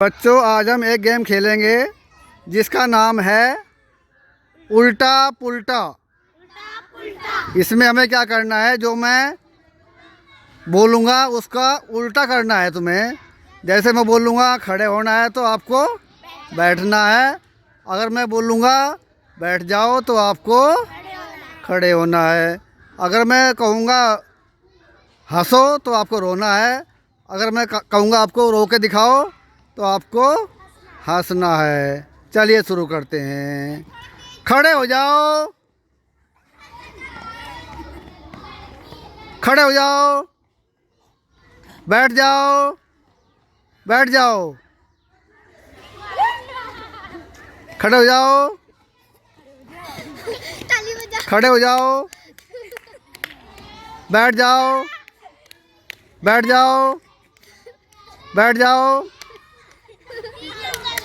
बच्चों, आज हम एक गेम खेलेंगे जिसका नाम है उल्टा पुल्टा। इसमें हमें क्या करना है, जो मैं बोलूँगा उसका उल्टा करना है तुम्हें। जैसे मैं बोलूँगा खड़े होना है तो आपको बैठना है। अगर मैं बोलूँगा बैठ जाओ तो आपको खड़े होना है। अगर मैं कहूँगा हंसो तो आपको रोना है। अगर मैं कहूँगा आपको रो के दिखाओ तो आपको हंसना है। चलिए शुरू करते हैं। खड़े हो जाओ, खड़े हो जाओ, बैठ जाओ, बैठ जाओ, खड़े हो जाओ, खड़े हो जाओ, बैठ जाओ, बैठ जाओ, बैठ जाओ।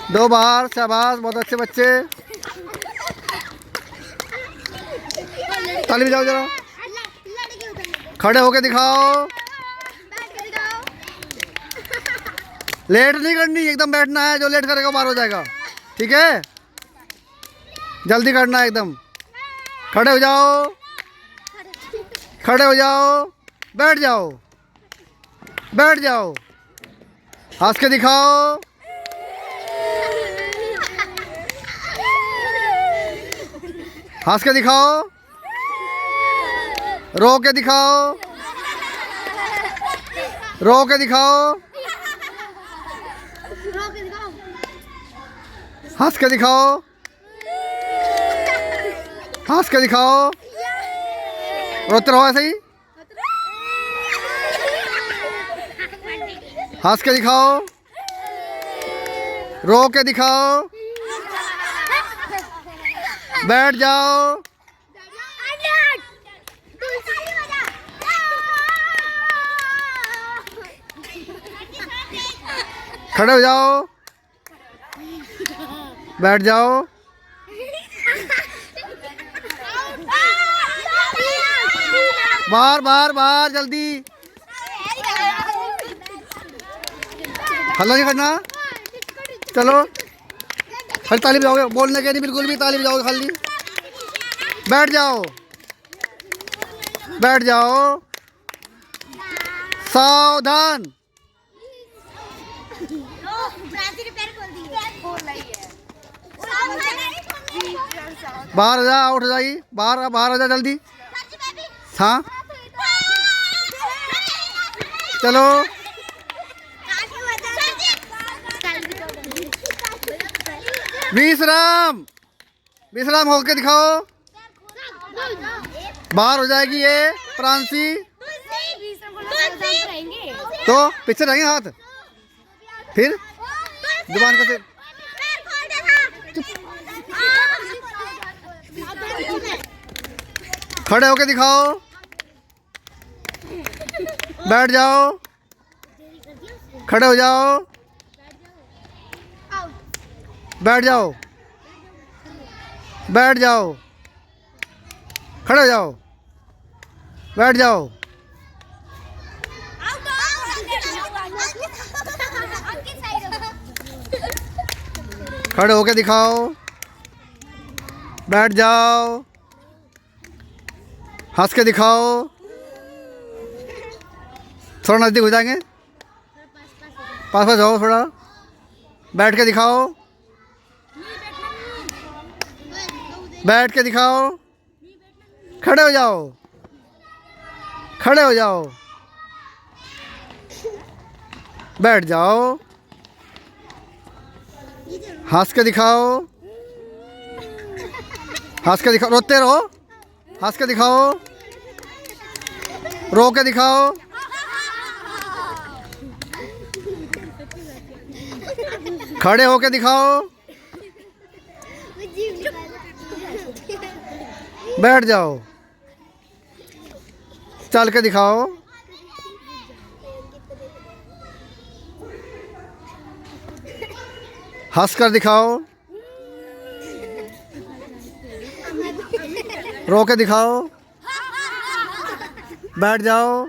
2 बार, शाबाश, बहुत अच्छे बच्चे। ताली बजाओ जरा। खड़े होके दिखाओ। लेट नहीं करनी, एकदम बैठना है। जो लेट करेगा बाहर हो जाएगा, ठीक है? जल्दी करना है एकदम। खड़े हो जाओ, खड़े हो जाओ, बैठ जाओ, बैठ जाओ, हंस के दिखाओ, हंस के दिखाओ, रो के दिखाओ, रो के दिखाओ, हंस के दिखाओ, हंस के दिखाओ। रोते रहो ऐसे ही। हंस के दिखाओ, रो के दिखाओ, बैठ जाओ, खड़े हो जाओ, बैठ जाओ, बाहर बाहर बाहर, जल्दी। हल्ला नहीं करना। चलो, खाली ताली बजाओगे, बोलने के नहीं, बिल्कुल भी ताली बजाओगे खाली। बैठ जाओ, बैठ जाओ, सावधान। बाहर आ जा, उठ जाइए, बाहर बाहर आ जा जल्दी। हाँ, चलो, विश्राम, विश्राम होके दिखाओ। बाहर हो जाएगी ये प्रांसी, तो पीछे रहेंगे हाथ, फिर जुबान कैसे। खड़े होके दिखाओ, बैठ जाओ, खड़े हो जाओ, बैठ जाओ, बैठ जाओ, खड़े हो जाओ, बैठ जाओ, खड़े होके दिखाओ, बैठ जाओ, हंस के दिखाओ। थोड़ा नज़दीक हो जाएंगे, पास पास जाओ थोड़ा, बैठ के दिखाओ, बैठ के दिखाओ, खड़े हो जाओ, खड़े हो जाओ, बैठ जाओ, हंस के दिखाओ, हंस के दिखाओ, रोते रहो, हंस के दिखाओ, रो के दिखाओ, खड़े होके दिखाओ, बैठ जाओ, चल के दिखाओ, हंस कर दिखाओ, रो के दिखाओ, बैठ जाओ,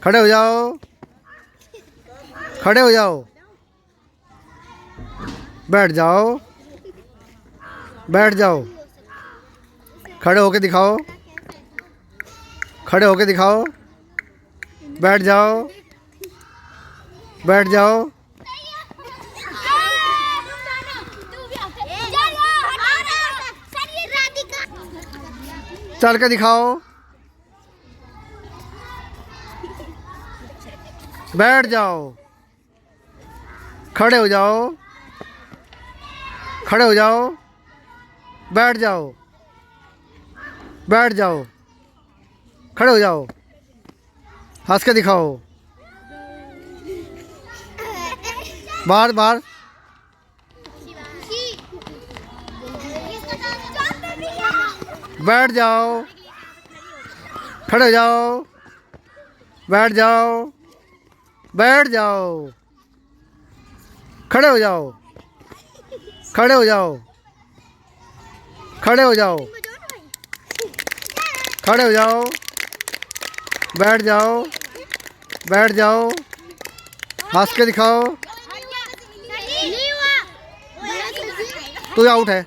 खड़े हो जाओ, खड़े हो जाओ, बैठ जाओ, बैठ जाओ। खड़े होके दिखाओ, खड़े होके दिखाओ। बैठ जाओ, बैठ जाओ। चल के दिखाओ। बैठ जाओ, खड़े हो जाओ, खड़े हो जाओ। बैठ जाओ, बैठ जाओ, खड़े हो जाओ। हंस के दिखाओ। बाहर बाहर। बैठ जाओ, खड़े हो जाओ। बैठ जाओ, बैठ जाओ। खड़े हो जाओ, खड़े हो जाओ, खड़े हो जाओ, खड़े हो जाओ। बैठ जाओ, बैठ जाओ। हंस के दिखाओ। तू आउट है।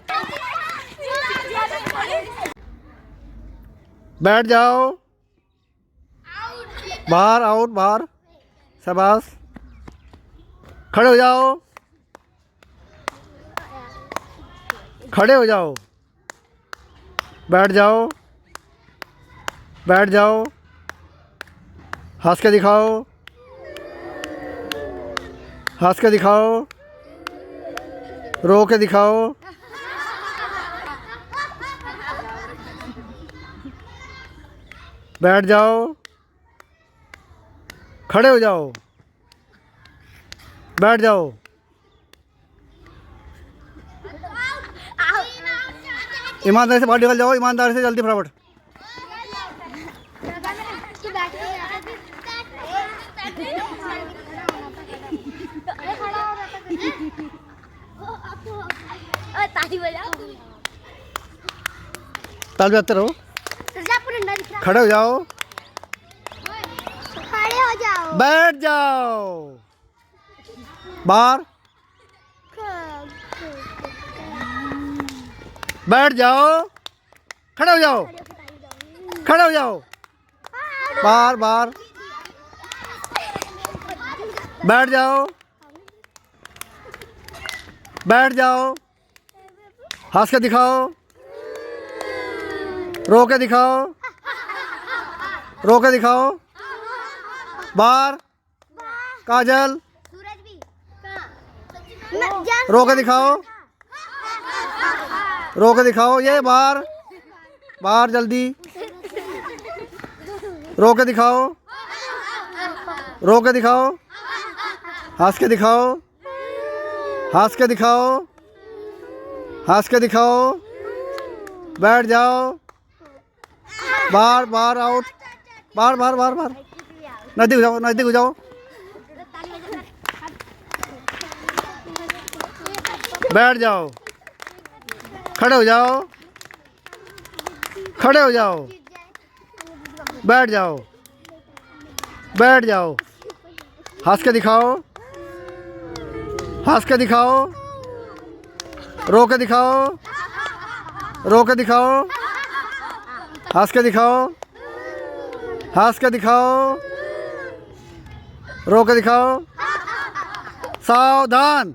बैठ जाओ। बाहर, आउट, बाहर। शाबाश। खड़े हो जाओ, खड़े हो जाओ। बैठ जाओ, बैठ जाओ। हंस के दिखाओ, हंस के दिखाओ। रो के दिखाओ। बैठ जाओ, खड़े हो जाओ। बैठ जाओ। ईमानदारी से बाहर निकल जाओ, ईमानदारी से जल्दी फटाफट। ताल बजाते रहो। खड़े हो जाओ, खड़े हो जाओ। बैठ जाओ। बाहर। बैठ जाओ, खड़े हो जाओ, खड़े हो जाओ। बाहर बाहर। बैठ जाओ, बैठ जाओ। हंस के दिखाओ। रो के दिखाओ, रो के दिखाओ। बाहर। काजल। सूरज भी। रो के दिखाओ, रो के दिखाओ। ये बाहर, बाहर जल्दी। रो के दिखाओ, रो के दिखाओ। हंस के दिखाओ, हंस के दिखाओ, हंस के दिखाओ। बैठ जाओ। बाहर बाहर, आउट। बाहर बाहर बाहर बाहर। नजदीक हो जाओ, नजदीक हो जाओ। बैठ जाओ, खड़े हो जाओ, खड़े हो जाओ। बैठ जाओ, बैठ जाओ। हंस के दिखाओ, हंस के दिखाओ। रो के दिखाओ, रो के दिखाओ। हंस के दिखाओ, हंस के दिखाओ। रो के दिखाओ। सावधान।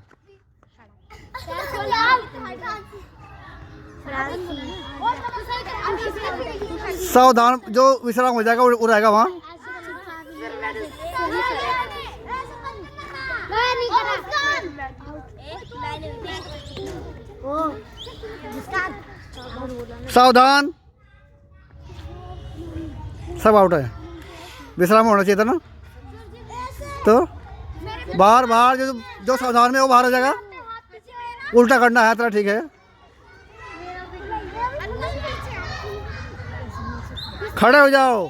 सावधान। जो विश्राम हो जाएगा वो रहेगा वहाँ। सावधान। सब आउट है। विश्राम होना चाहिए था ना। तो बाहर बाहर, जो जो सावधान में वो बाहर हो जाएगा। उल्टा करना है तेरा, ठीक है। खड़े हो जाओ।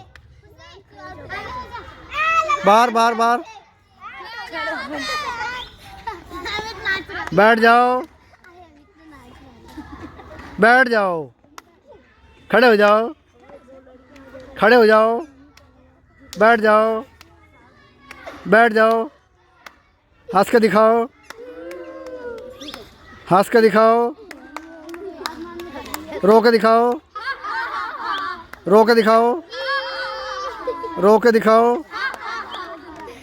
बाहर बाहर बाहर। बैठ जाओ, बैठ जाओ। खड़े हो जाओ, खड़े हो जाओ। बैठ जाओ, बैठ जाओ। हंस के दिखाओ, हंस के दिखाओ, रो के दिखाओ, रो के दिखाओ, रो के दिखाओ।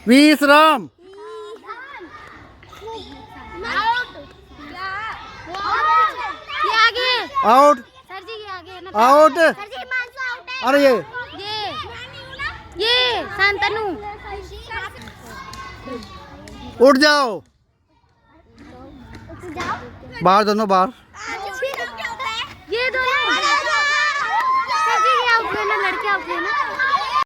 विश्राम। आउट। सर जी ये आगे ना। आउट। सर जी हिमांशु आउट है। अरे ये शांतनु। उठ जाओ, बाहर दोनों बाहर।